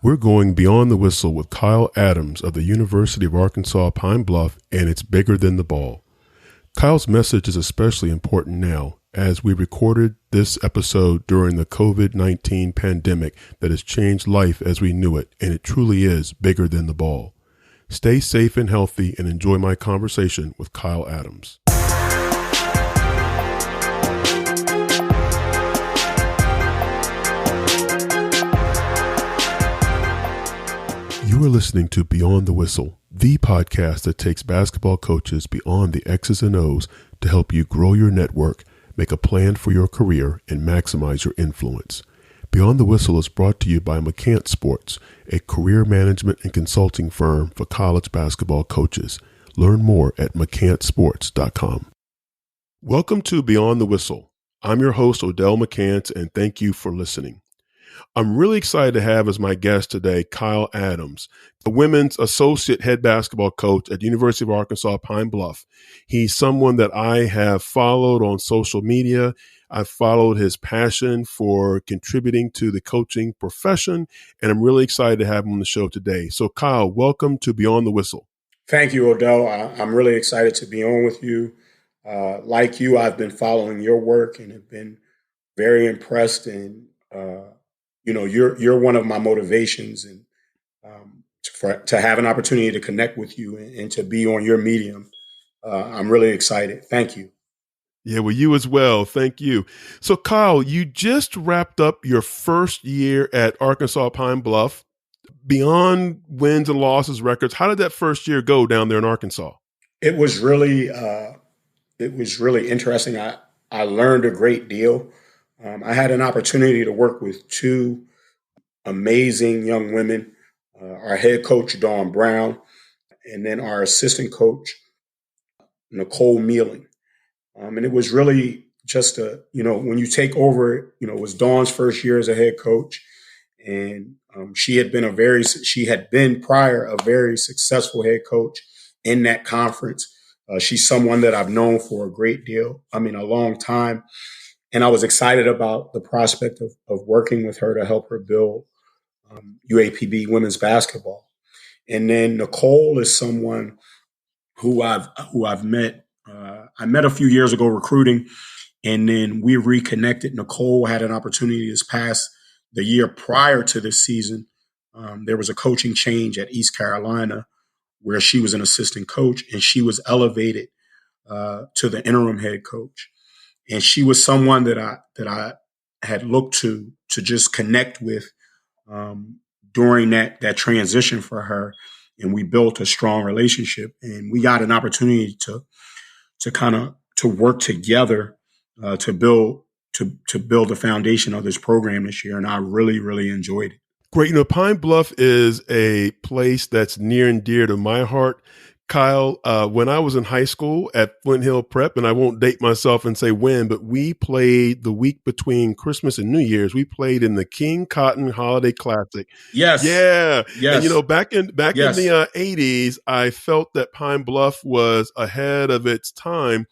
We're going beyond the whistle with Kyle Adams of the University of Arkansas Pine Bluff, and it's bigger than the ball. Kyle's message is especially important now, as we recorded this episode during the COVID-19 pandemic that has changed life as we knew it, and it truly is bigger than the ball. Stay safe and healthy and enjoy my conversation with Kyle Adams. You are listening to Beyond the Whistle, the podcast that takes basketball coaches beyond the X's and O's to help you grow your network, make a plan for your career, and maximize your influence. Beyond the Whistle is brought to you by McCants Sports, a career management and consulting firm for college basketball coaches. Learn more at mccantsports.com. Welcome to Beyond the Whistle. I'm your host, Odell McCants, and thank you for listening. I'm really excited to have as my guest today, Kyle Adams, the women's associate head basketball coach at the University of Arkansas Pine Bluff. He's someone that I have followed on social media. I've followed his passion for contributing to the coaching profession, and I'm really excited to have him on the show today. So, Kyle, welcome to Beyond the Whistle. Thank you, Odell. I'm really excited to be on with you. Like you, I've been following your work and have been very impressed and you're one of my motivations, and to have an opportunity to connect with you and to be on your medium. I'm really excited. Thank you. Yeah, well, you as well. Thank you. So, Kyle, you just wrapped up your first year at Arkansas Pine Bluff. Beyond wins and losses records, how did that first year go down there in Arkansas? It was really interesting. I learned a great deal. I had an opportunity to work with two amazing young women, our head coach, Dawn Brown, and then our assistant coach, Nicole Mealing. And it was really just when you take over, it was Dawn's first year as a head coach, and she had been prior a very successful head coach in that conference. She's someone that I've known for a long time. And I was excited about the prospect of working with her to help her build UAPB women's basketball. And then Nicole is someone who I've met. I met a few years ago recruiting, and then we reconnected. Nicole had an opportunity the year prior to this season. There was a coaching change at East Carolina where she was an assistant coach, and she was elevated to the interim head coach. And she was someone that I had looked to just connect with during that transition for her. And we built a strong relationship, and we got an opportunity to work together to build the foundation of this program this year. And I really, really enjoyed it. Great. Pine Bluff is a place that's near and dear to my heart. Kyle, when I was in high school at Flint Hill Prep, and I won't date myself and say when, but we played the week between Christmas and New Year's. We played in the King Cotton Holiday Classic. Yes. Yeah. Yes. And, back in the 80s, I felt that Pine Bluff was ahead of its time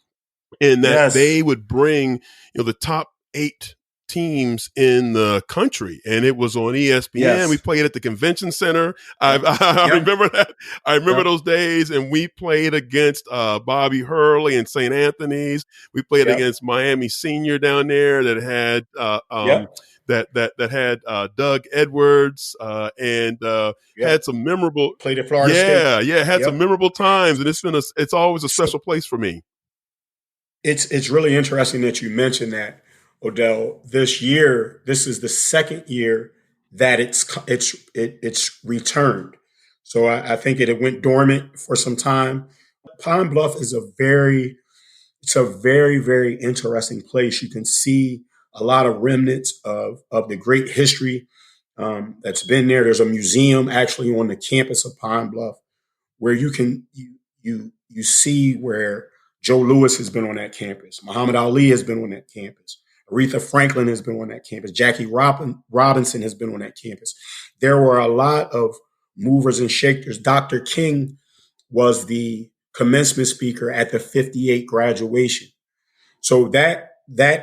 in that they would bring, the top 8 teams in the country, and it was on ESPN. Yes. We played at the convention center. I remember that. I remember those days, and we played against Bobby Hurley and St. Anthony's. We played against Miami Senior down there that had that had Doug Edwards and had some memorable. Played at Florida State. Had some memorable times, and it's always a special place for me. It's really interesting that you mentioned that, Odell. This is the second year that it's returned. So I think it went dormant for some time. Pine Bluff is a very, very interesting place. You can see a lot of remnants of the great history that's been there. There's a museum actually on the campus of Pine Bluff where you see where Joe Louis has been on that campus. Muhammad Ali has been on that campus. Aretha Franklin has been on that campus. Jackie Robinson has been on that campus. There were a lot of movers and shakers. Dr. King was the commencement speaker at the 58 graduation. So that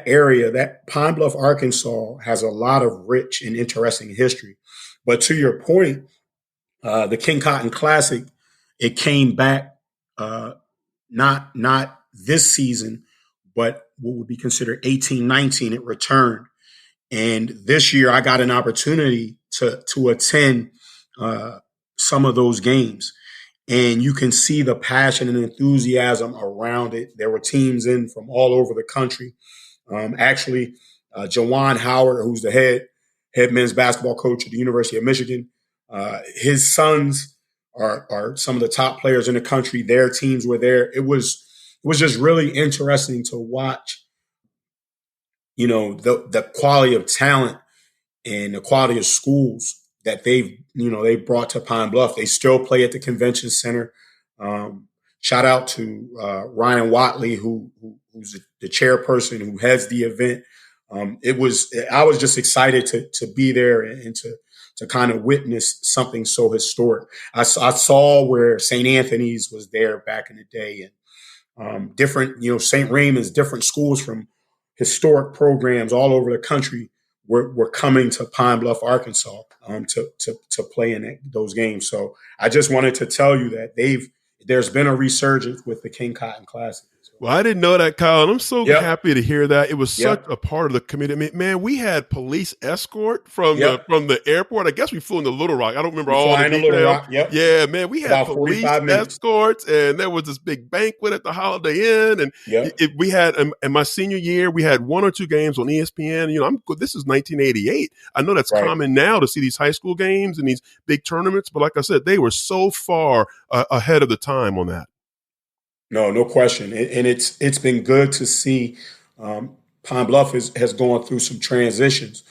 area, that Pine Bluff, Arkansas, has a lot of rich and interesting history. But to your point, the King Cotton Classic, it came back not this season, but what would be considered 18-19. It returned, and this year I got an opportunity to attend some of those games, and you can see the passion and enthusiasm around it. There were teams in from all over the country. Actually, Jawan Howard, who's the head men's basketball coach at the University of Michigan, his sons are some of the top players in the country. Their teams were there. It was just really interesting to watch. The quality of talent and the quality of schools that they brought to Pine Bluff. They still play at the convention center. Shout out to Ryan Watley, who's the chairperson who heads the event. I was just excited to be there and to kind of witness something so historic. I saw where St. Anthony's was there back in the day, and different, St. Raymond's, different schools from historic programs all over the country were coming to Pine Bluff, Arkansas, to play in those games. So I just wanted to tell you that there's been a resurgence with the King Cotton Classic. Well, I didn't know that, Kyle, and I'm so happy to hear that. It was such a part of the community. I mean, man, we had police escort from the airport. I guess we flew into Little Rock. I don't remember all the details. Little Rock, Yeah, man, we had police escorts, and there was this big banquet at the Holiday Inn, and we had. In my senior year, we had 1 or 2 games on ESPN. This is 1988. I know that's common now to see these high school games and these big tournaments, but like I said, they were so far ahead of the time on that. No question. And it's been good to see. Pine Bluff has gone through some transitions,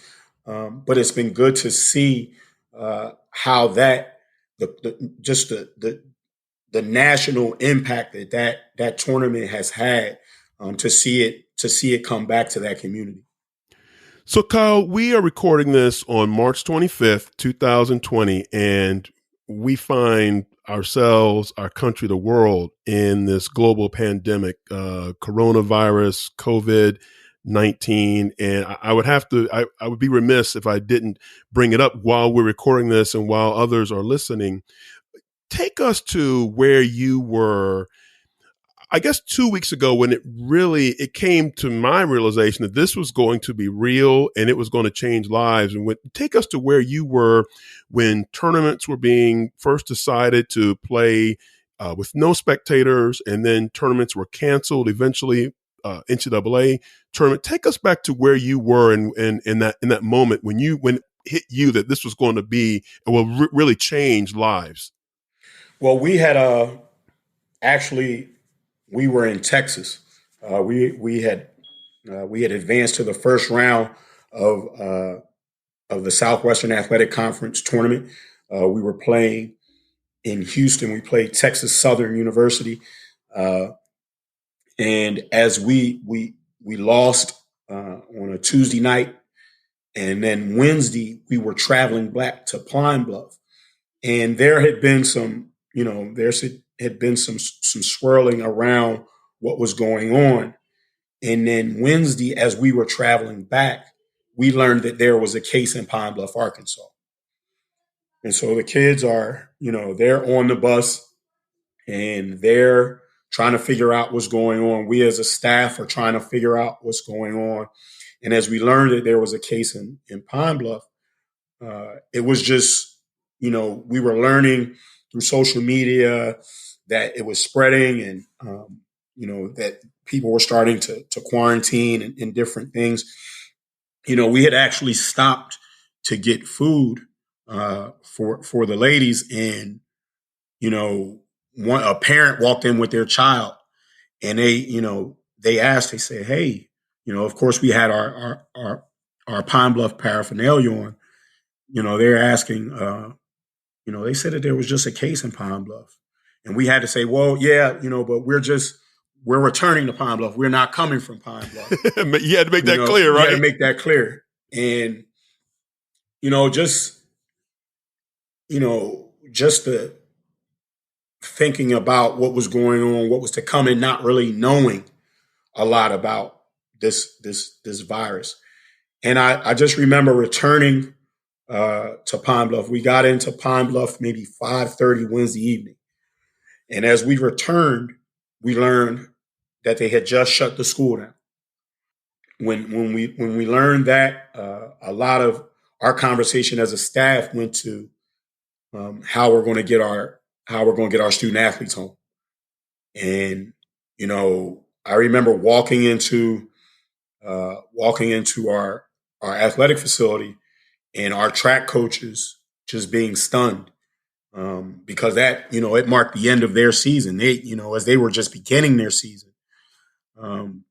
but it's been good to see how that the national impact that tournament has had, to see it come back to that community. So, Kyle, we are recording this on March 25th, 2020, and we find ourselves, our country, the world in this global pandemic, coronavirus, COVID-19. And I would be remiss if I didn't bring it up while we're recording this and while others are listening. Take us to where you were, I guess 2 weeks ago, when it came to my realization that this was going to be real and it was going to change lives. And take us to where you were when tournaments were being first decided to play with no spectators, and then tournaments were canceled. Eventually, NCAA tournament. Take us back to where you were in that moment when it hit you that this was going to be really change lives. Well, we had we were in Texas. We had advanced to the first round of the Southwestern Athletic Conference tournament. We were playing in Houston. We played Texas Southern University, and as we lost on a Tuesday night, and then Wednesday we were traveling back to Pine Bluff, and there had been some swirling around what was going on. And then Wednesday, as we were traveling back, we learned that there was a case in Pine Bluff, Arkansas. And so the kids are, they're on the bus and they're trying to figure out what's going on. We as a staff are trying to figure out what's going on. And as we learned that there was a case in Pine Bluff, it was just, we were learning through social media that it was spreading, and that people were starting to quarantine and different things. We had actually stopped to get food for the ladies, and a parent walked in with their child, and they asked, they said, "Hey, of course we had our Pine Bluff paraphernalia on. They're asking, they said that there was just a case in Pine Bluff." And we had to say, well, yeah, but we're returning to Pine Bluff. We're not coming from Pine Bluff. You had to make that clear, right? You had to make that clear. And, just the thinking about what was going on, what was to come, and not really knowing a lot about this virus. And I just remember returning to Pine Bluff. We got into Pine Bluff maybe 5:30 Wednesday evening. And as we returned, we learned that they had just shut the school down. When we learned that, a lot of our conversation as a staff went to how we're going to get our student athletes home. And I remember walking into our athletic facility and our track coaches just being stunned, because that it marked the end of their season. They as they were just beginning their season, and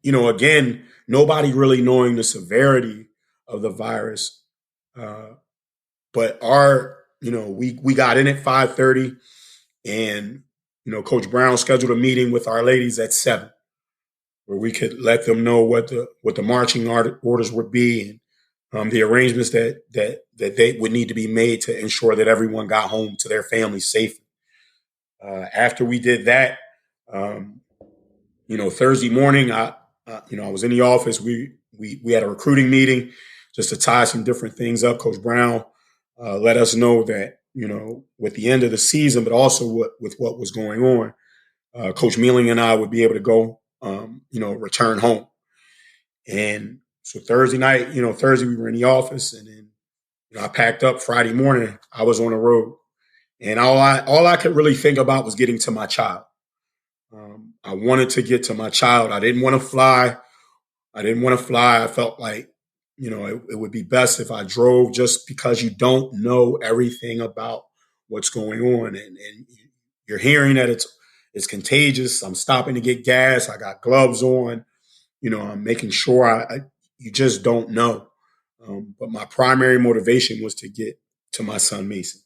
again, nobody really knowing the severity of the virus, but we got in at 5:30, and Coach Brown scheduled a meeting with our ladies at 7, where we could let them know what the marching orders would be, and the arrangements that they would need to be made to ensure that everyone got home to their families safely. After we did that, Thursday morning, I was in the office. We had a recruiting meeting just to tie some different things up. Coach Brown let us know that with the end of the season, but also with what was going on, Coach Mealing and I would be able to go, return home. And so Thursday night, Thursday we were in the office, and then I packed up. Friday morning, I was on the road, and all I could really think about was getting to my child. I wanted to get to my child. I didn't want to fly. I felt like, it would be best if I drove, just because you don't know everything about what's going on. And you're hearing that it's contagious. I'm stopping to get gas. I got gloves on. I'm making sure you just don't know. But my primary motivation was to get to my son, Mason.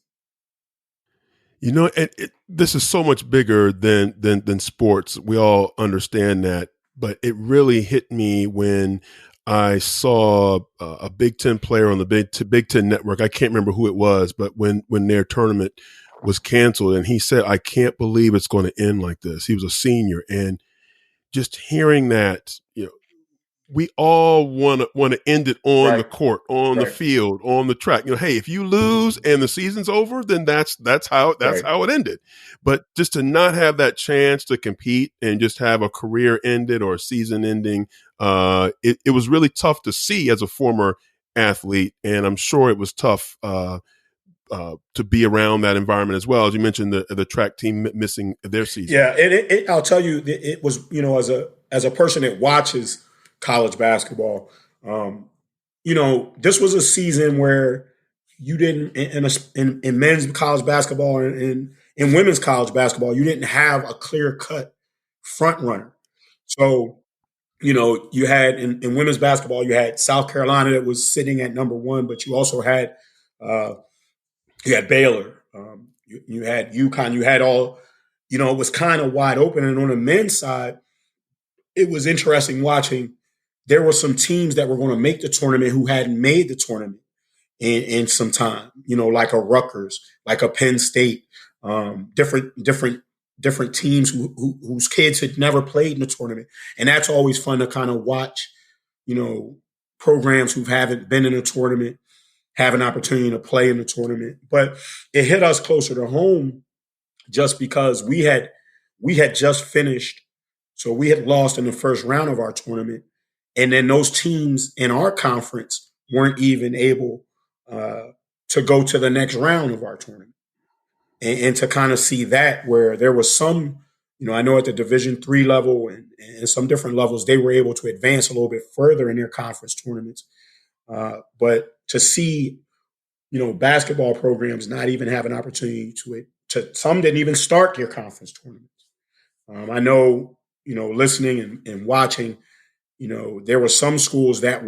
This is so much bigger than sports. We all understand that, but it really hit me when I saw a Big Ten player on the Big Ten network. I can't remember who it was, but when their tournament was canceled, and he said, "I can't believe it's going to end like this." He was a senior, and just hearing that, we all want to end it on the court, on the field, on the track. Hey, if you lose and the season's over, then that's how it ended. But just to not have that chance to compete and just have a career ended or a season ending, it was really tough to see as a former athlete, and I'm sure it was tough to be around that environment as well. As you mentioned, the track team missing their season. Yeah, I'll tell you, it was as a person that watches college basketball, this was a season where you didn't in men's college basketball and in women's college basketball, you didn't have a clear cut front runner. So you had in women's basketball, you had South Carolina that was sitting at number 1, but you also had Baylor, you had UConn, you had all, it was kind of wide open. And on the men's side, it was interesting watching. There were some teams that were going to make the tournament who hadn't made the tournament in some time, like a Rutgers, like a Penn State, different teams whose kids had never played in the tournament. And that's always fun to kind of watch, programs who haven't been in a tournament have an opportunity to play in the tournament. But it hit us closer to home just because we had just finished. So we had lost in the first round of our tournament. And then those teams in our conference weren't even able to go to the next round of our tournament. And to kind of see that, where there was some, I know at the Division III level and some different levels, they were able to advance a little bit further in their conference tournaments. But to see, basketball programs not even have an opportunity to some didn't even start their conference tournaments. I know, listening and watching, there were some schools that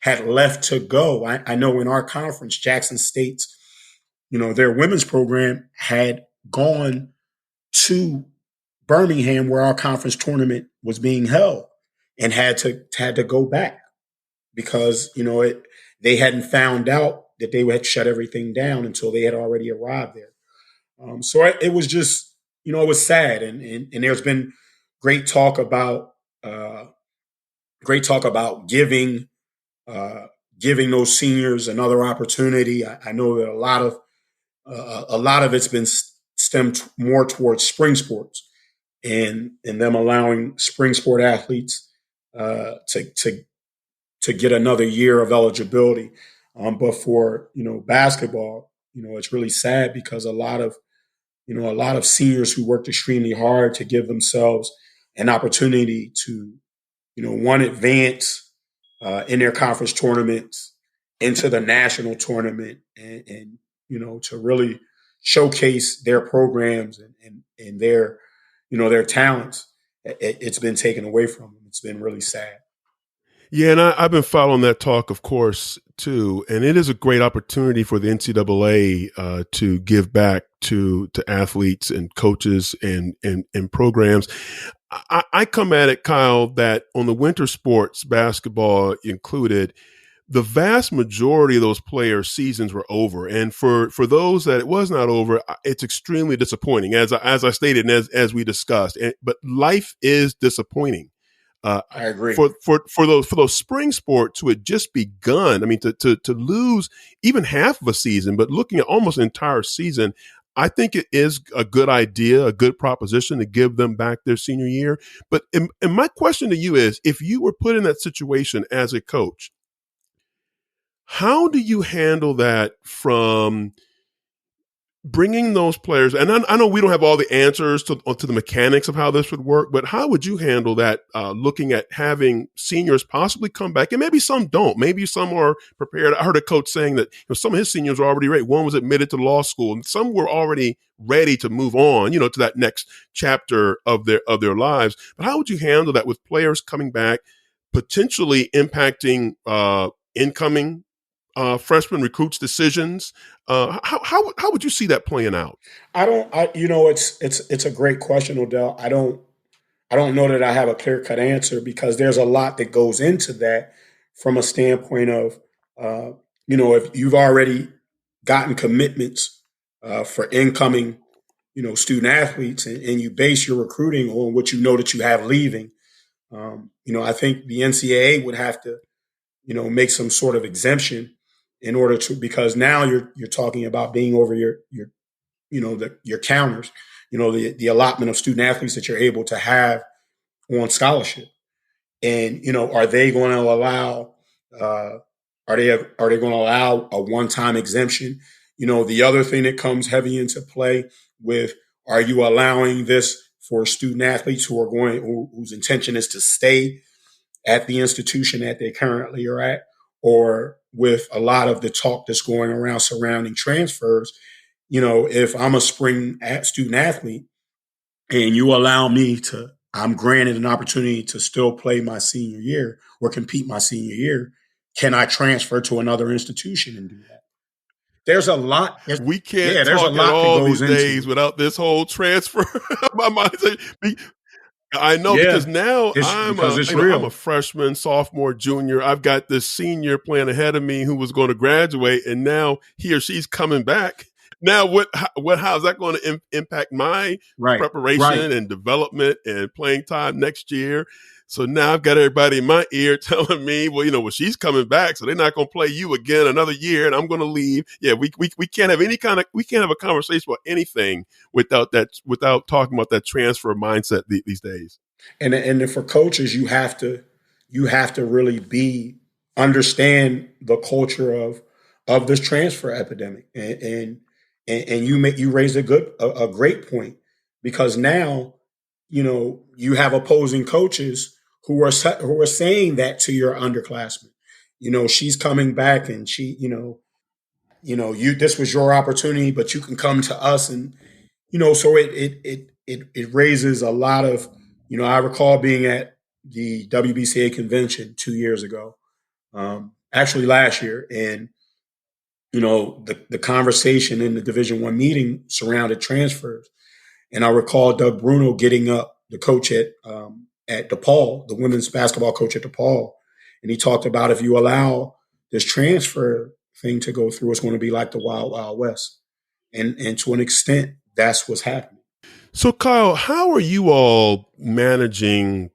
had left to go. I know in our conference, Jackson State's, their women's program had gone to Birmingham, where our conference tournament was being held, and had to go back because they hadn't found out that they had shut everything down until they had already arrived there. So it was just, it was sad, and there's been great talk about giving giving those seniors another opportunity. I know that a lot of it's been stemmed more towards spring sports and them allowing spring sport athletes to get another year of eligibility. But for basketball, it's really sad because a lot of seniors who worked extremely hard to give themselves an opportunity to one advance in their conference tournaments into the national tournament and to really showcase their programs and their their talents. It's been taken away from them. It's been really sad. Yeah, and I've been following that talk, of course, too. And it is a great opportunity for the NCAA to give back to athletes and coaches and programs. I come at it, Kyle, that on the winter sports, basketball included, the vast majority of those players' seasons were over. And for those that it was not over, it's extremely disappointing, as I stated and as we discussed. But life is disappointing. I agree. For those spring sports who had just begun, I mean, to lose even half of a season, but looking at almost an entire season, I think it is a good idea, a good proposition to give them back their senior year. But and my question to you is, if you were put in that situation as a coach, how do you handle that from bringing those players? And I know we don't have all the answers to the mechanics of how this would work, but how would you handle that, looking at having seniors possibly come back? And maybe some don't. Maybe some are prepared. I heard a coach saying that some of his seniors were already ready. One was admitted to law school, and some were already ready to move on, to that next chapter of their lives. But how would you handle that with players coming back, potentially impacting incoming freshman recruits' decisions? How would you see that playing out? It's a great question, Odell. I don't know that I have a clear cut answer because there's a lot that goes into that from a standpoint of, if you've already gotten commitments for incoming, student athletes and you base your recruiting on what you know that you have leaving. I think the NCAA would have to, make some sort of exemption in order to, because now you're talking about being over your your counters, the allotment of student athletes that you're able to have on scholarship. And, are they going to allow, are they going to allow a one-time exemption? The other thing that comes heavy into play with, are you allowing this for student athletes whose intention is to stay at the institution that they currently are at, or with a lot of the talk that's going around surrounding transfers, if I'm a spring student athlete and you allow me to, I'm granted an opportunity to still play my senior year or compete my senior year, can I transfer to another institution and do that? There's a lot. We can't There's a talk at lot that all goes these into days it. without this whole transfer. My mind, I know, Yeah, because now because it's I'm a real. freshman, sophomore, junior. I've got this senior playing ahead of me who was going to graduate, and now he or she's coming back. Now, how is that going to impact my Right, right. preparation and development and playing time next year? So now I've got everybody in my ear telling me, well, she's coming back, so they're not going to play you again another year, and I'm going to leave. Yeah, we can't have we can't have a conversation about anything without talking about that transfer mindset these days. And for coaches, you have to really understand the culture of this transfer epidemic, and you raised a great point, because now you have opposing coaches who are saying that to your underclassmen. She's coming back, and she you this was your opportunity, but you can come to us. And so it raises a lot of, I recall being at the WBCA convention 2 years ago, actually last year, and the conversation in the Division I meeting surrounded transfers. And I recall Doug Bruno getting up, the coach at DePaul, the women's basketball coach at DePaul, and he talked about, if you allow this transfer thing to go through, it's going to be like the Wild Wild West. And to an extent, that's what's happening. So, Kyle, how are you all managing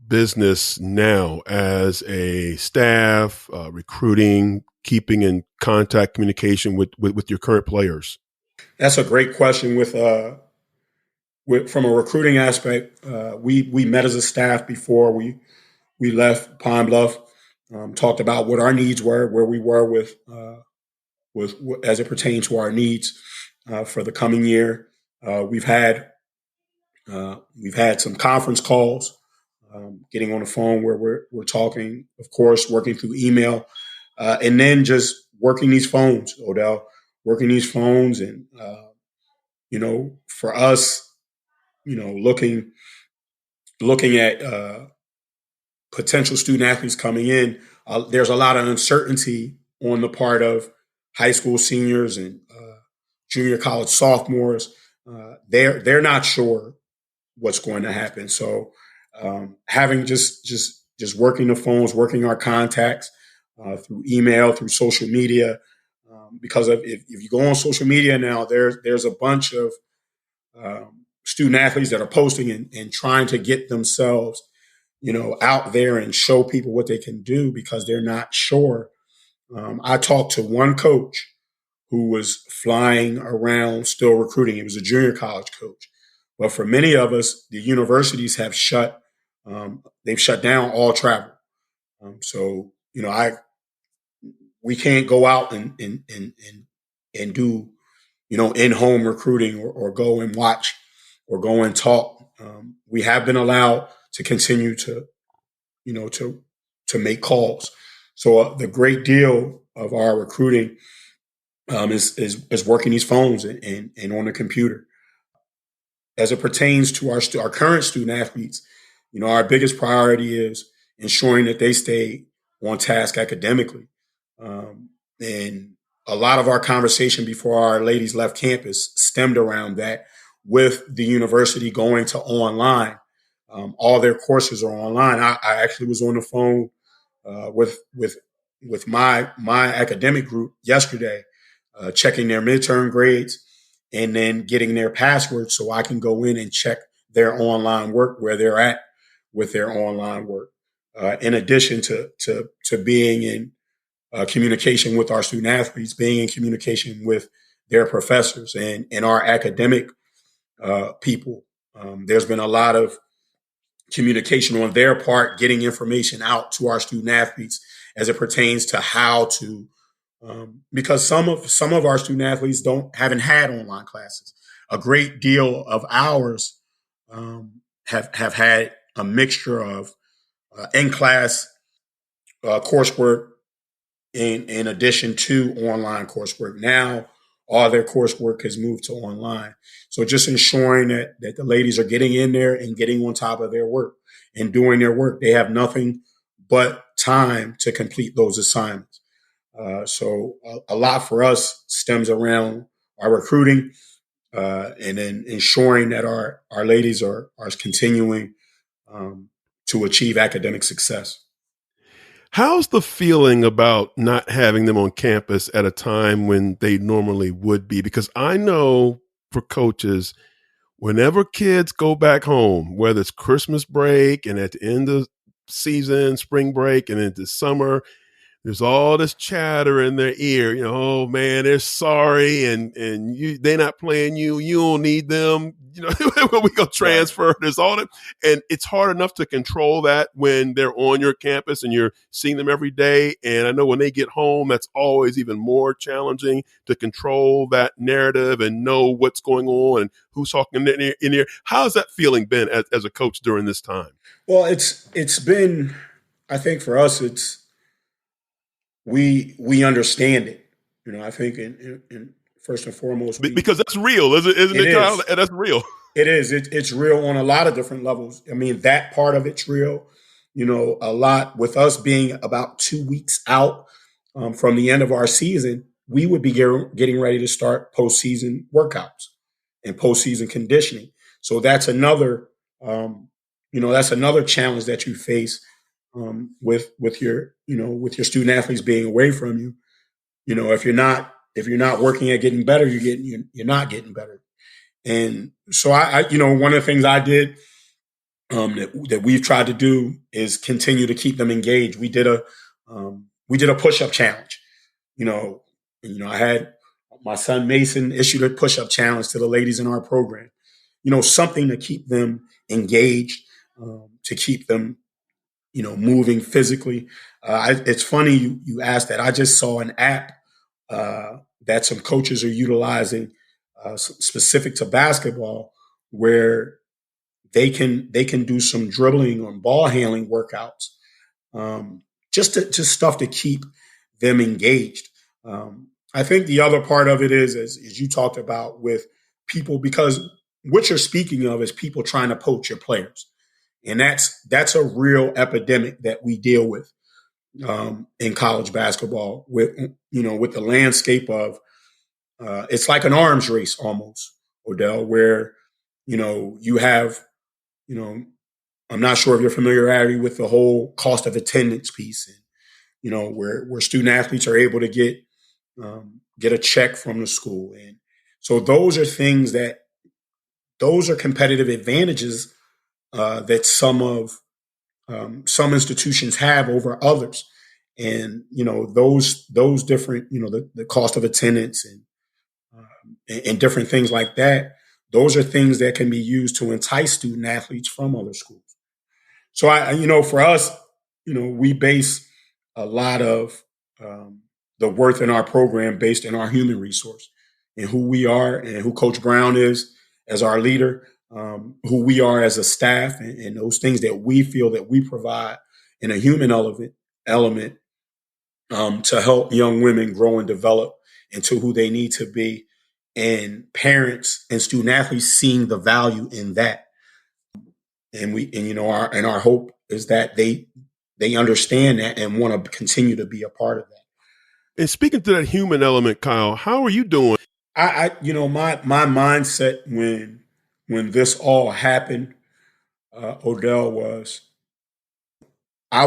business now as a staff, recruiting, keeping in contact, communication with your current players? That's a great question. From a recruiting aspect, we met as a staff before we left Pine Bluff. Talked about what our needs were, where we were with as it pertains to our needs for the coming year. We've had some conference calls, getting on the phone where we're talking, of course, working through email, and then just working these phones, Odell, working these phones, and for us, looking at potential student athletes coming in. There's a lot of uncertainty on the part of high school seniors and junior college sophomores. They're not sure what's going to happen. So having just working the phones, working our contacts through email, through social media, because if you go on social media now, there's a bunch of student athletes that are posting and trying to get themselves, out there and show people what they can do because they're not sure. I talked to one coach who was flying around still recruiting. He was a junior college coach. But for many of us, the universities have they've shut down all travel. So, we can't go out and do, in-home recruiting or go and watch or go and talk. We have been allowed to continue to, to make calls. So the great deal of our recruiting is working these phones and on the computer. As it pertains to our current student athletes, our biggest priority is ensuring that they stay on task academically. And a lot of our conversation before our ladies left campus stemmed around that. With the university going to online, all their courses are online. I actually was on the phone with my academic group yesterday, checking their midterm grades and then getting their passwords so I can go in and check their online work, where they're at with their online work. In addition to being in communication with our student athletes, being in communication with their professors and our academic people. There's been a lot of communication on their part, getting information out to our student athletes as it pertains to how to, because some of our student athletes haven't had online classes. A great deal of ours have had a mixture of in class coursework in addition to online coursework. Now, all their coursework has moved to online. So just ensuring that the ladies are getting in there and getting on top of their work and doing their work. They have nothing but time to complete those assignments. So a lot for us stems around our recruiting and then ensuring that our ladies are continuing to achieve academic success. How's the feeling about not having them on campus at a time when they normally would be? Because I know for coaches, whenever kids go back home, whether it's Christmas break and at the end of season, spring break, and into summer, there's all this chatter in their ear, oh man, they're sorry, and they're not playing you. You don't need them. When we go transfer, right. There's all that, and it's hard enough to control that when they're on your campus and you're seeing them every day. And I know when they get home, that's always even more challenging to control that narrative and know what's going on and who's talking in here. How's that feeling been as a coach during this time? Well, it's been, I think for us, we understand it. I think in first and foremost, because that's real, isn't it, Kyle? That's real. It is. It's real on a lot of different levels. I mean, that part of it's real. A lot with us being about 2 weeks out from the end of our season, we would be getting ready to start postseason workouts and postseason conditioning. So that's another, that's another challenge that you face with your student athletes being away from you. If you're not working at getting better, you're not getting better. And so I one of the things I did that we've tried to do is continue to keep them engaged. We did a push-up challenge. I had my son Mason issued a push-up challenge to the ladies in our program. Something to keep them engaged, to keep them, moving physically. It's funny you asked that. I just saw an app that some coaches are utilizing, specific to basketball, where they can do some dribbling or ball handling workouts, just stuff to keep them engaged. I think the other part of it is, as you talked about, with people, because what you're speaking of is people trying to poach your players, and that's a real epidemic that we deal with in college basketball. With the landscape of it's like an arms race almost, Odell, where you have I'm not sure if you're familiarity with the whole cost of attendance piece, and where student athletes are able to get a check from the school, and so those are competitive advantages that some institutions have over others, and those different the cost of attendance and different things like that. Those are things that can be used to entice student athletes from other schools. So for us, we base a lot of the worth in our program based on our human resource and who we are and who Coach Brown is as our leader, who we are as a staff, and those things that we feel that we provide in a human element to help young women grow and develop into who they need to be, and parents and student athletes seeing the value in that. Our hope is that they understand that and want to continue to be a part of that. And speaking to that human element, Kyle, how are you doing? My mindset when this all happened, Odell, was I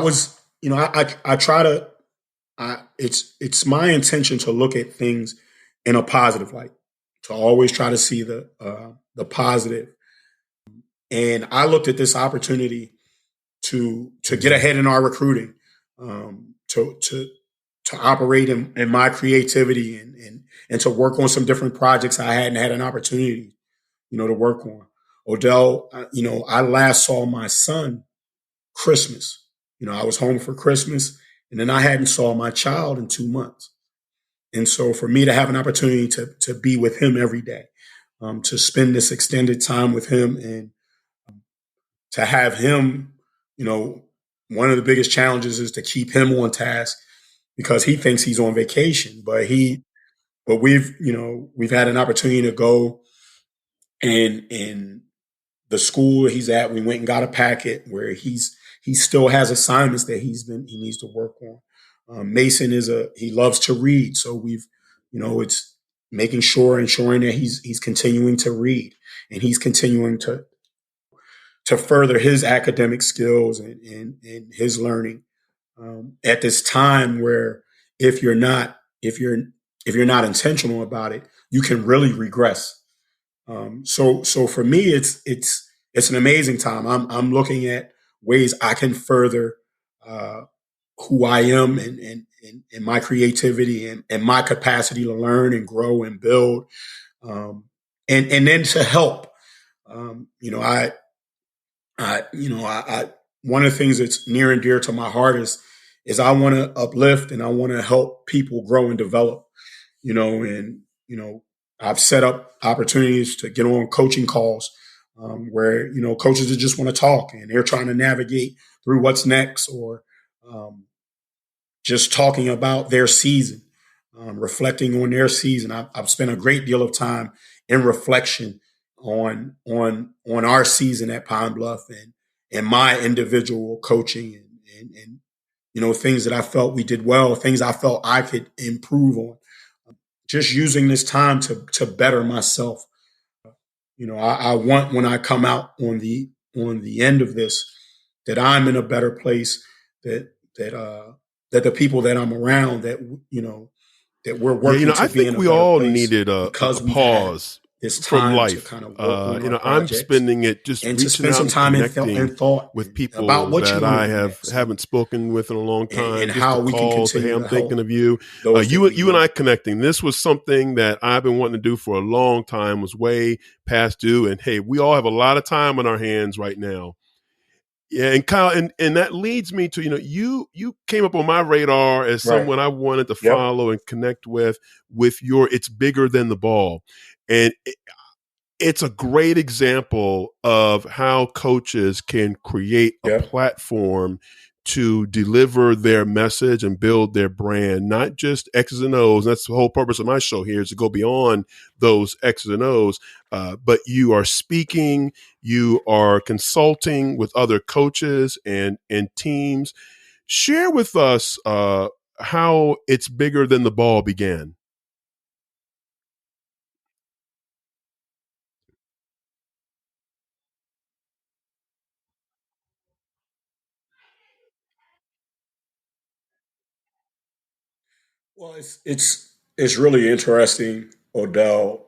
try to it's my intention to look at things in a positive light, to always try to see the positive. And I looked at this opportunity to get ahead in our recruiting, to operate in my creativity and to work on some different projects I hadn't had an opportunity, to work on. Odell, I last saw my son Christmas. I was home for Christmas, and then I hadn't saw my child in 2 months. And so for me to have an opportunity to be with him every day, to spend this extended time with him, and to have him, one of the biggest challenges is to keep him on task because he thinks he's on vacation, but we've had an opportunity to go and the school he's at, we went and got a packet where he still has assignments that he needs to work on. Mason he loves to read, so it's ensuring that he's continuing to read, and he's continuing to further his academic skills and his learning at this time where if you're not intentional about it, you can really regress. So for me, it's an amazing time. I'm looking at ways I can further who I am and my creativity and my capacity to learn and grow and build, and then to help. One of the things that's near and dear to my heart is I want to uplift and I want to help people grow and develop. I've set up opportunities to get on coaching calls where coaches just want to talk and they're trying to navigate through what's next, or just talking about their season, reflecting on their season. I've spent a great deal of time in reflection on our season at Pine Bluff and my individual coaching and things that I felt we did well, things I felt I could improve on. Just using this time to better myself. I want, when I come out on the end of this, that I'm in a better place, that the people that I'm around, that that we're working to I be in think a we better all place needed a pause this from time to life. kind of work on our I'm projects spending it just and to reaching spend out some and time in connecting thought with about people what you that want to I do next, haven't spoken with in a long and time. Just the how we can call, say, hey, continue I'm to thinking help of you. those that need You and I help. connecting. This was something that I've been wanting to do for a long time. Was way past due, and hey, we all have a lot of time on our hands right now. Yeah, and Kyle, and that leads me to, you came up on my radar as Right. someone I wanted to Yep. follow and connect with your it's bigger than the ball. And it's a great example of how coaches can create a Yep. platform to deliver their message and build their brand, not just X's and O's. That's the whole purpose of my show here, is to go beyond those X's and O's. But you are speaking, you are consulting with other coaches and teams. Share with us how it's bigger than the ball began. Well, it's really interesting, Odell.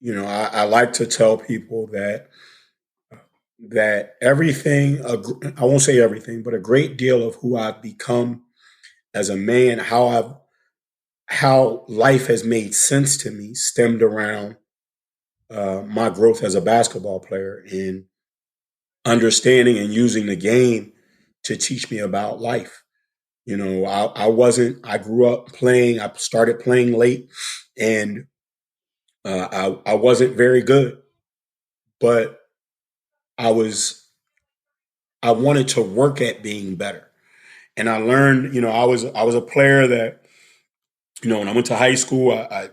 I like to tell people that everything, I won't say everything, but a great deal of who I've become as a man, how life has made sense to me, stemmed around my growth as a basketball player and understanding and using the game to teach me about life. I grew up playing, I started playing late, and I wasn't very good, but I was, I wanted to work at being better. And I learned, I was a player that, when I went to high school, I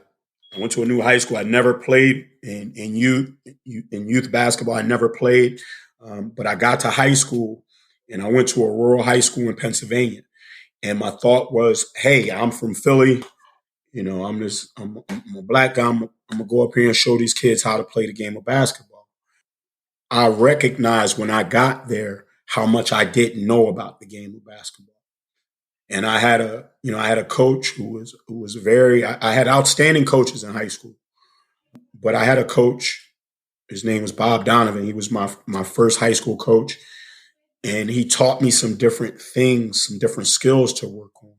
went to a new high school. I never played in youth basketball. I never played, but I got to high school, and I went to a rural high school in Pennsylvania. And my thought was, hey, I'm from Philly. I'm a black guy. I'm gonna go up here and show these kids how to play the game of basketball. I recognized when I got there how much I didn't know about the game of basketball. And I had a coach who was very. I had outstanding coaches in high school, but I had a coach. His name was Bob Donovan. He was my first high school coach, and he taught me some different things, some different skills to work on.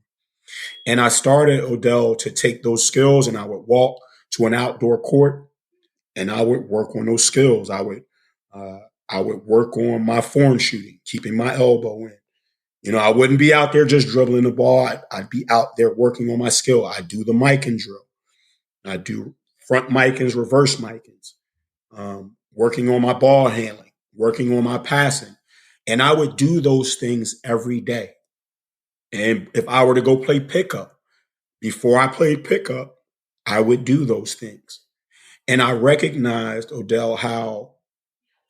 And I started, Odell, to take those skills, and I would walk to an outdoor court, and I would work on those skills. Uh, I would work on my form shooting, keeping my elbow in. I wouldn't be out there just dribbling the ball. I'd be out there working on my skill. I do the micing drill. I do front micings, reverse micings, working on my ball handling, working on my passing. And I would do those things every day. And if I were to go play pickup, before I played pickup, I would do those things. And I recognized, Odell, how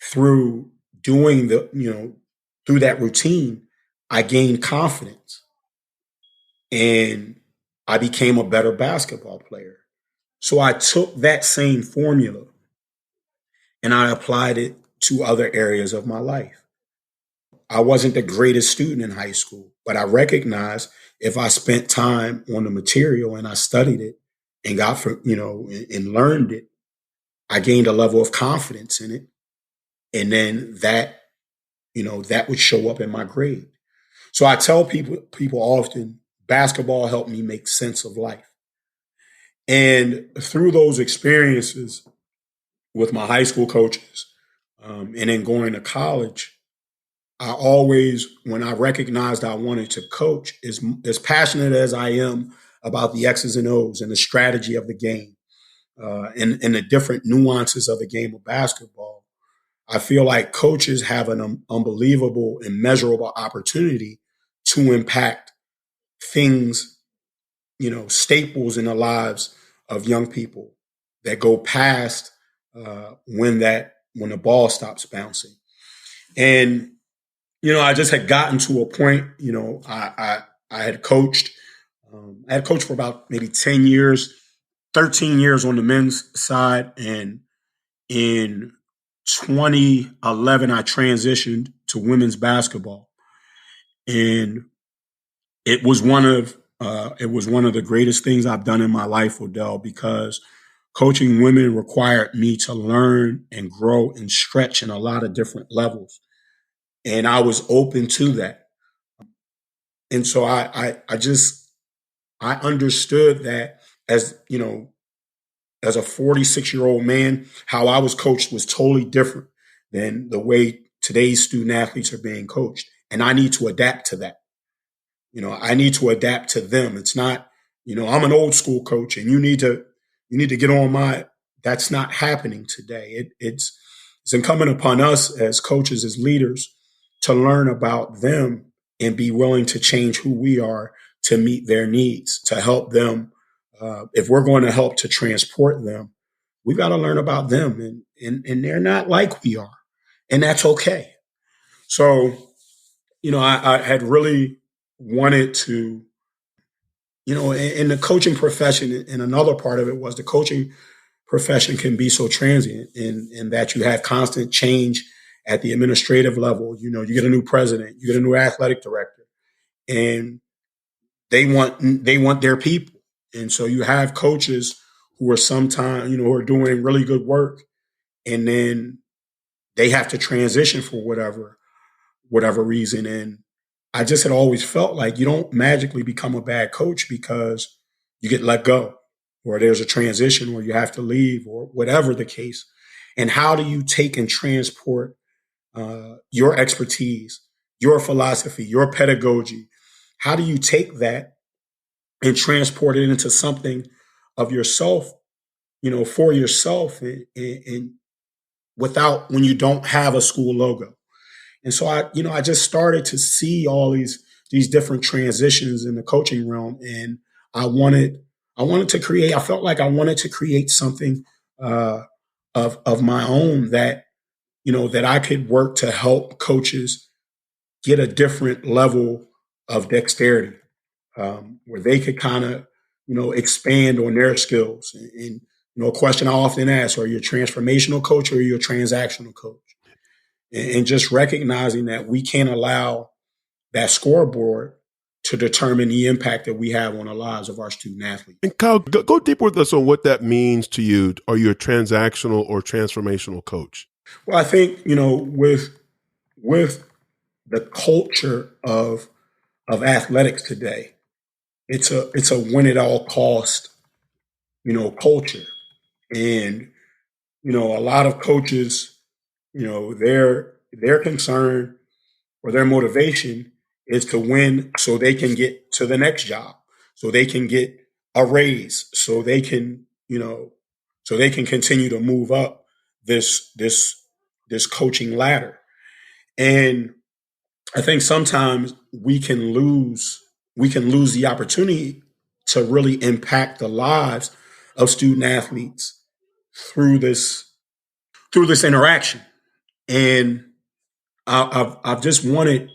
through doing through that routine, I gained confidence and I became a better basketball player. So I took that same formula and I applied it to other areas of my life. I wasn't the greatest student in high school, but I recognized if I spent time on the material and I studied it and and learned it, I gained a level of confidence in it. And then that would show up in my grade. So I tell people often, basketball helped me make sense of life. And through those experiences with my high school coaches, and then going to college, I always, when I recognized I wanted to coach, as passionate as I am about the X's and O's and the strategy of the game, and the different nuances of the game of basketball, I feel like coaches have an unbelievable and measurable opportunity to impact things, staples in the lives of young people that go past when the ball stops bouncing. And I just had gotten to a point. I had coached. I had coached for about maybe 10 years, 13 years on the men's side, and in 2011 I transitioned to women's basketball, and it was one of the greatest things I've done in my life, Odell, because Coaching women required me to learn and grow and stretch in a lot of different levels. And I was open to that. And so I understood that as, as a 46-year-old man, how I was coached was totally different than the way today's student athletes are being coached. And I need to adapt to that. I need to adapt to them. It's not, I'm an old school coach and you need to get on my, that's not happening today. It's incumbent upon us as coaches, as leaders, to learn about them and be willing to change who we are to meet their needs, to help them. If we're going to help to transport them, we got to learn about them, and they're not like we are, and that's okay. So, I had really wanted to, in the coaching profession, and another part of it was the coaching profession can be so transient in that you have constant change at the administrative level. You get a new president, you get a new athletic director, and they want their people. And so you have coaches who are sometimes, who are doing really good work, and then they have to transition for whatever reason. And I just had always felt like you don't magically become a bad coach because you get let go or there's a transition or you have to leave or whatever the case. And how do you take and transport your expertise, your philosophy, your pedagogy? How do you take that and transport it into something of yourself, for yourself, and without, when you don't have a school logo? And so I just started to see all these different transitions in the coaching realm, and I wanted to create. I felt like I wanted to create something uh, of my own that I could work to help coaches get a different level of dexterity, where they could kind of expand on their skills. And a question I often ask: are you a transformational coach or are you a transactional coach? And just recognizing that we can't allow that scoreboard to determine the impact that we have on the lives of our student athletes. And Kyle, go deeper with us on what that means to you. Are you a transactional or transformational coach? Well, I think with the culture of athletics today, it's a win at all cost culture, and a lot of coaches, their concern or their motivation is to win so they can get to the next job, so they can get a raise, so they can continue to move up this coaching ladder. And I think sometimes we can lose the opportunity to really impact the lives of student athletes through this interaction. And I've just wanted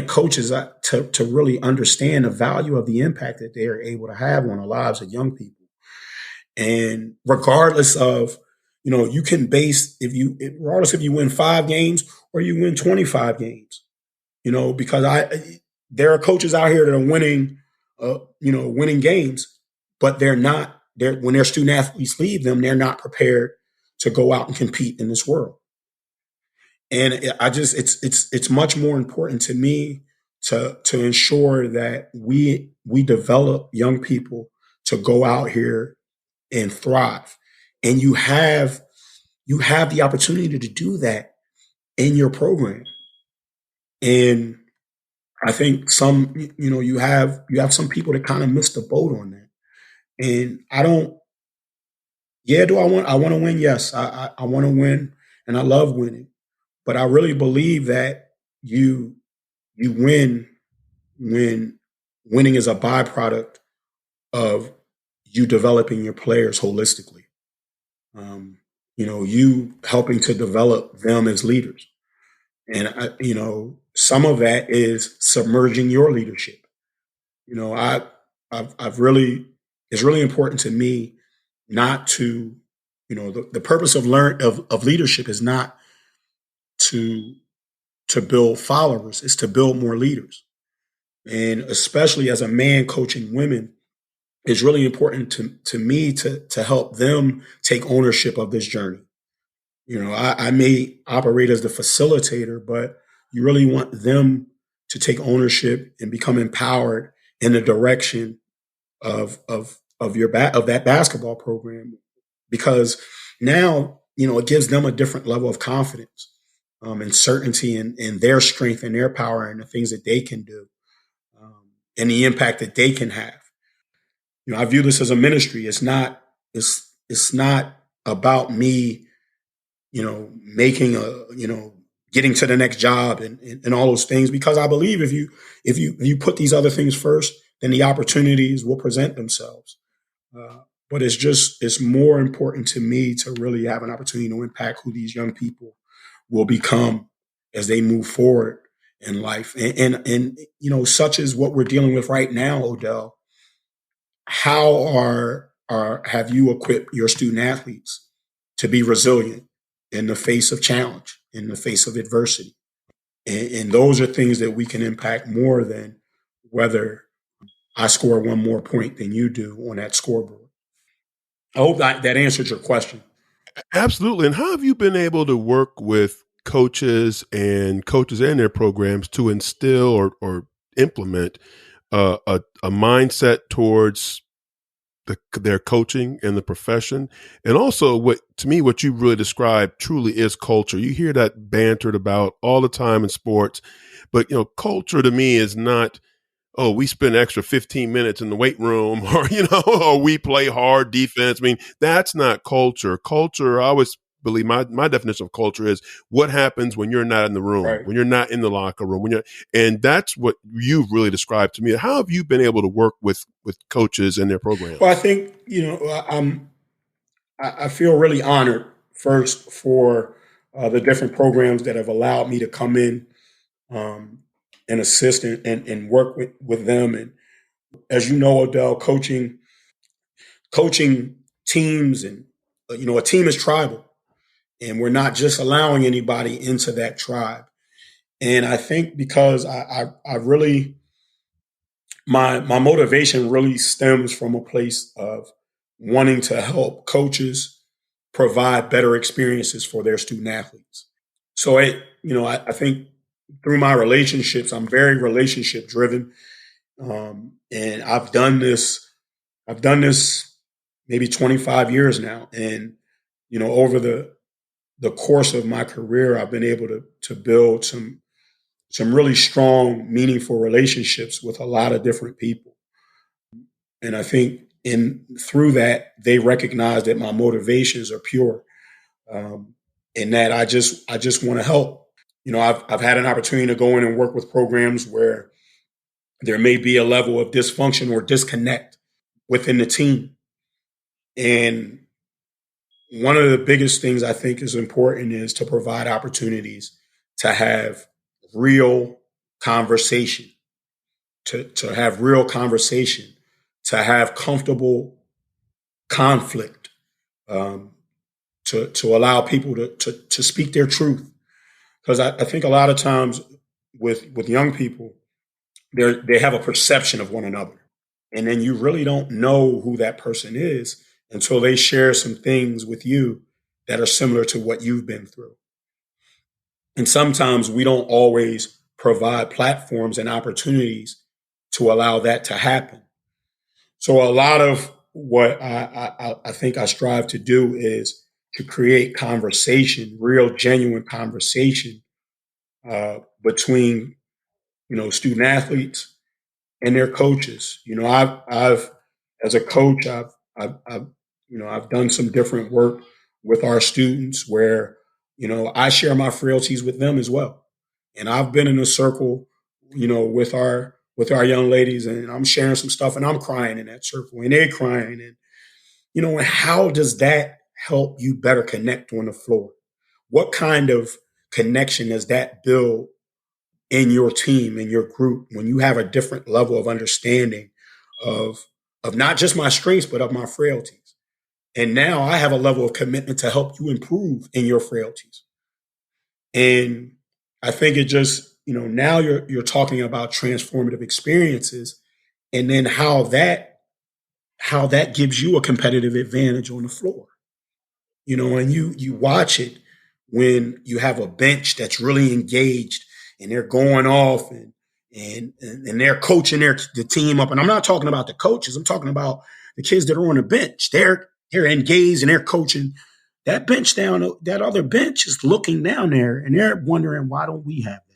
coaches to really understand the value of the impact that they are able to have on the lives of young people. And regardless of, you can base, regardless if you win 5 games or you win 25 games, because there are coaches out here that are winning games, but when their student athletes leave them, they're not prepared to go out and compete in this world. And it's much more important to me to ensure that we develop young people to go out here and thrive. And you have the opportunity to do that in your program. And I think you have some people that kind of miss the boat on that. And I don't. Yeah, do I want to win? Yes, I want to win, and I love winning. But I really believe that you win when winning is a byproduct of you developing your players holistically. Um, you helping to develop them as leaders, and some of that is submerging your leadership. You know, I've really it's really important to me not to, the purpose of leadership is not to build followers, it's to build more leaders. And especially as a man coaching women, it's really important to me to help them take ownership of this journey. I may operate as the facilitator, but you really want them to take ownership and become empowered in the direction of that basketball program, because now it gives them a different level of confidence, and certainty in their strength and their power and the things that they can do, and the impact that they can have. I view this as a ministry. It's not about me, making getting to the next job and all those things, because I believe if you put these other things first, then the opportunities will present themselves. But it's more important to me to really have an opportunity to impact who these young people will become as they move forward in life. And such as what we're dealing with right now, Odell. How have you equipped your student athletes to be resilient in the face of challenge, in the face of adversity? And those are things that we can impact more than whether I score one more point than you do on that scoreboard. I hope that answered your question. Absolutely. And how have you been able to work with coaches and their programs to instill or implement a mindset towards their coaching and the profession? And also, what you really described truly is culture. You hear that bantered about all the time in sports, but culture to me is not, oh, we spend extra 15 minutes in the weight room, or or we play hard defense. I mean, that's not culture. Culture, I always believe my definition of culture is what happens when you're not in the room, Right. when you're not in the locker room, and that's what you've really described to me. How have you been able to work with coaches and their programs? Well, I think I feel really honored first for the different programs that have allowed me to come in, and assist and work with them. And as you know, Odell, coaching teams, and a team is tribal, and we're not just allowing anybody into that tribe. And I think because I really, my motivation really stems from a place of wanting to help coaches provide better experiences for their student athletes. So I think through my relationships, I'm very relationship driven, and I've done this maybe 25 years now, and over the course of my career, I've been able to build some really strong, meaningful relationships with a lot of different people. And I think through that, they recognize that my motivations are pure, and that I just want to help. I've had an opportunity to go in and work with programs where there may be a level of dysfunction or disconnect within the team. And one of the biggest things I think is important is to provide opportunities to have real conversation, to have real conversation, to have comfortable conflict, um, to allow people to speak their truth. Because I think a lot of times with young people, they have a perception of one another. And then you really don't know who that person is until they share some things with you that are similar to what you've been through. And sometimes we don't always provide platforms and opportunities to allow that to happen. So a lot of what I think I strive to do is to create conversation, real, genuine conversation, between student athletes and their coaches. I've as a coach, I've done some different work with our students where I share my frailties with them as well, and I've been in a circle, with our young ladies, and I'm sharing some stuff, and I'm crying in that circle, and they're crying, and and how does that help you better connect on the floor? What kind of connection does that build in your team, in your group, when you have a different level of understanding of not just my strengths, but of my frailties? And now I have a level of commitment to help you improve in your frailties. And I think it just, now you're talking about transformative experiences, and then how that gives you a competitive advantage on the floor. And you watch it when you have a bench that's really engaged and they're going off and they're coaching the team up. And I'm not talking about the coaches. I'm talking about the kids that are on the bench. They're engaged and they're coaching. That bench that other bench is looking down there and they're wondering, why don't we have that?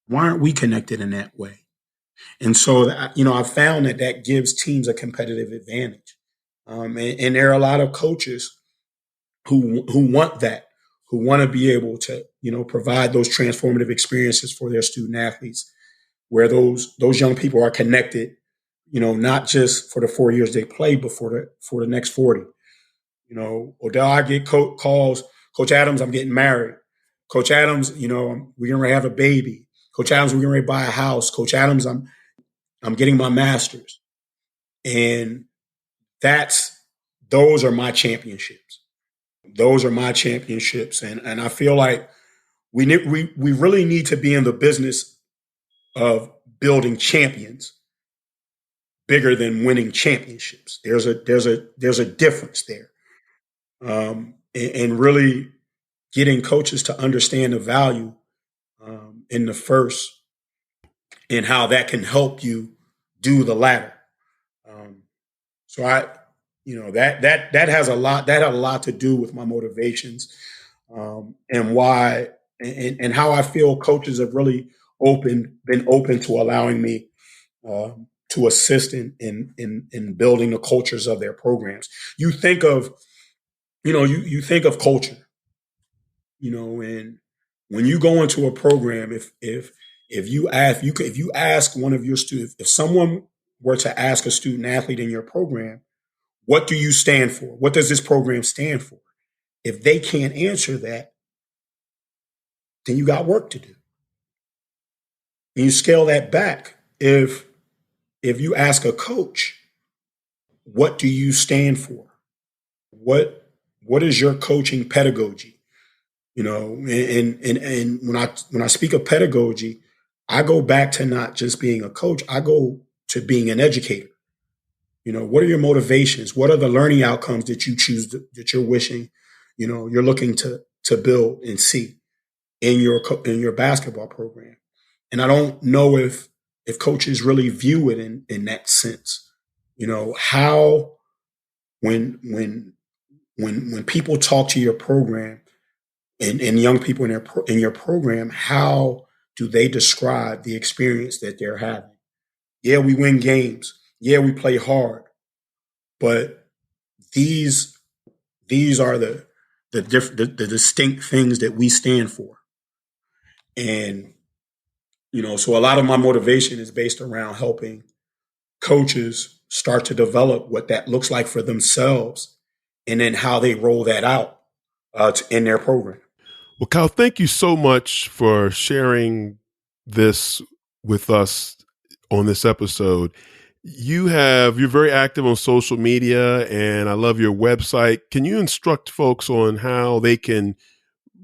Why aren't we connected in that way? And so, I found that gives teams a competitive advantage. And there are a lot of coaches who want that, who want to be able to, provide those transformative experiences for their student athletes, where those young people are connected, not just for the 4 years they play, but for the next 40. Odell, I get calls, Coach Adams, I'm getting married. Coach Adams, we're going to have a baby. Coach Adams, we're going to buy a house. Coach Adams, I'm getting my master's. And those are my championships. Those are my championships. And I feel like we really need to be in the business of building champions bigger than winning championships. There's a difference there. And really getting coaches to understand the value in the first and how that can help you do the latter. So that has a lot. That had a lot to do with my motivations, and why, and how I feel coaches have really been open to allowing me to assist in building the cultures of their programs. You think of, you think of culture, and when you go into a program, if you ask one of your students, if someone were to ask a student athlete in your program, what do you stand for? What does this program stand for? If they can't answer that, then you got work to do. And you scale that back. If you ask a coach, what do you stand for? What is your coaching pedagogy? And when I speak of pedagogy, I go back to not just being a coach, I go to being an educator. What are your motivations? What are the learning outcomes that you choose that you're wishing, you're looking to build and see in your basketball program? And I don't know if coaches really view it in that sense. How when people talk to your program and young people in your program, how do they describe the experience that they're having? Yeah, we win games. Yeah, we play hard. But these are the distinct things that we stand for. And, so a lot of my motivation is based around helping coaches start to develop what that looks like for themselves and then how they roll that out in their program. Well, Kyle, thank you so much for sharing this with us on this episode. You're very active on social media, and I love your website. Can you instruct folks on how they can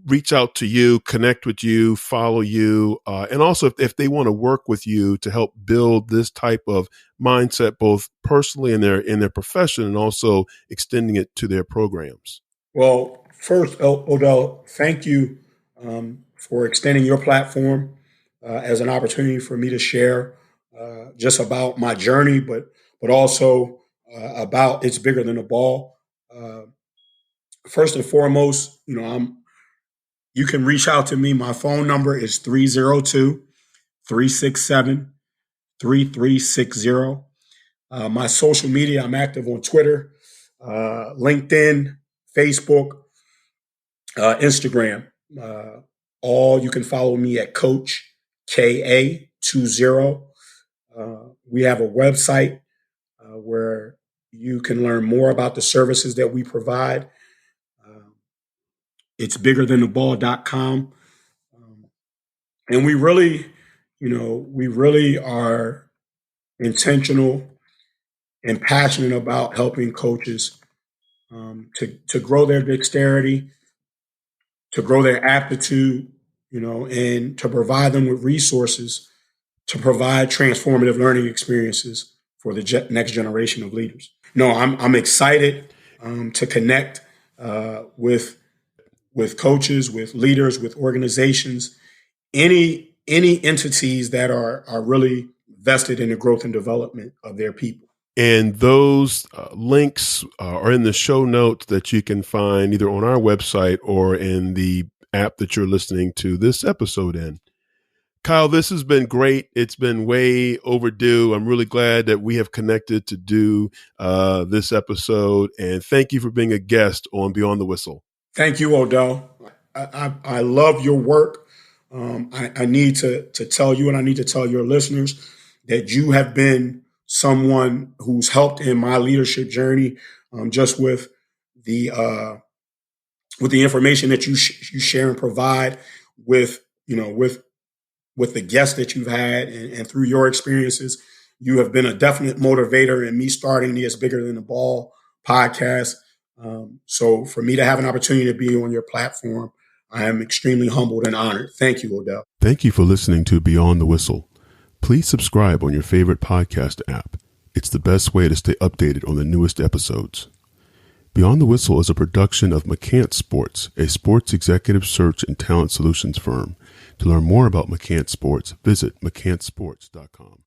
reach out to you, connect with you, follow you, and also if they want to work with you to help build this type of mindset, both personally in their profession and also extending it to their programs? Well, first, Odell, thank you for extending your platform as an opportunity for me to share just about my journey, but also about it's bigger than a ball. First and foremost, you can reach out to me. My phone number is 302-367-3360. My social media, I'm active on Twitter, LinkedIn, Facebook, Instagram. You can follow me at Coach KA20. We have a website where you can learn more about the services that we provide. It's biggerthantheball.com. And we really are intentional and passionate about helping coaches to grow their dexterity, to grow their aptitude, and to provide them with resources to provide transformative learning experiences for the next generation of leaders. No, I'm excited to connect with coaches, with leaders, with organizations, any entities that are really vested in the growth and development of their people. And those links are in the show notes that you can find either on our website or in the app that you're listening to this episode in. Kyle, this has been great. It's been way overdue. I'm really glad that we have connected to do this episode. And thank you for being a guest on Beyond the Whistle. Thank you, Odell. I love your work. I need to tell you, and I need to tell your listeners, that you have been someone who's helped in my leadership journey, just with the information that you share and provide with the guests that you've had, and through your experiences. You have been a definite motivator in me starting the It's Bigger Than the Ball podcast. So for me to have an opportunity to be on your platform, I am extremely humbled and honored. Thank you, Odell. Thank you for listening to Beyond the Whistle. Please subscribe on your favorite podcast app. It's the best way to stay updated on the newest episodes. Beyond the Whistle is a production of McCants Sports, a sports executive search and talent solutions firm. To learn more about McCants Sports, visit mccantsports.com.